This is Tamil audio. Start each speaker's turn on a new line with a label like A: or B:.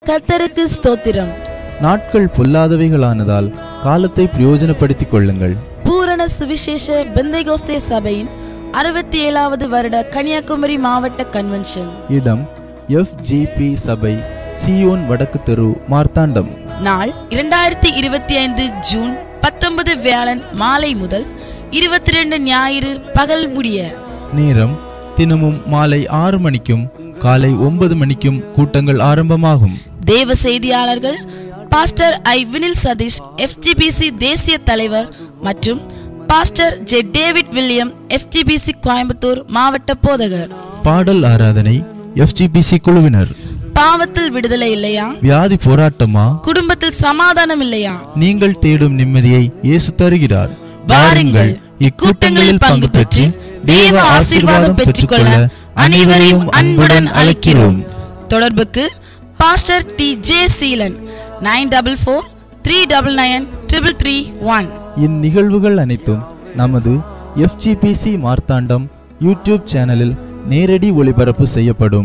A: கர்த்தருக்கு ஸ்தோத்திரம்.
B: நாட்கள் பொல்லாதவைகளானதால் காலத்தை பிரயோஜனப்படுத்திக் கொள்ளுங்கள்.
A: பூரண சுவிசேஷ பெந்தைகோஸ்தே சபையின் 67வது வருட கன்னியாகுமரி மாவட்ட கன்வென்ஷன்.
B: இடம் FGP சபை, சியோன் வடக்கு தெரு, மார்த்தாண்டம்.
A: நாள் 2025 ஜூன் 19 வியாழன் மாலை முதல் 22 ஞாயிறு பகல் முடிய. நேரம்
B: தினமும் மாலை 6 மணிக்கும் காலை 9 மணிக்கும் கூட்டங்கள் ஆரம்பமாகும்.
A: தேவ செய்தியாளர்கள் பாஸ்டர் ஐ வினில் சதீஷ், FGBC தேசிய தலைவர், மற்றும் pastor J David William, FGBC Coimbatore மாவட்ட போதகர்.
B: பாடல் ஆராதனை FGBC குழுவினர்.
A: பாவத்தில் விடுதலை இல்லையா?
B: வியாதி போராட்டமா?
A: குடும்பத்தில் சமாதானம் இல்லையா?
B: நீங்கள் தேடும் நிம்மதியை இயேசு தருகிறார்.
A: வாருங்கள், இக்கூட்டங்களில் பங்கு பெற்று தேவ ஆசீர்வாதம் பெற்றுக்கொள்ள அனைவரையும் அன்புடன் அழைக்கிறோம். தொடர்புக்கு பாஸ்டர் TJ சீலன் 9443993331.
B: இந்நிகழ்வுகள் அனைத்தும் நமது FGBC மார்த்தாண்டம் யூடியூப் சேனலில் நேரடி ஒளிபரப்பு செய்யப்படும்.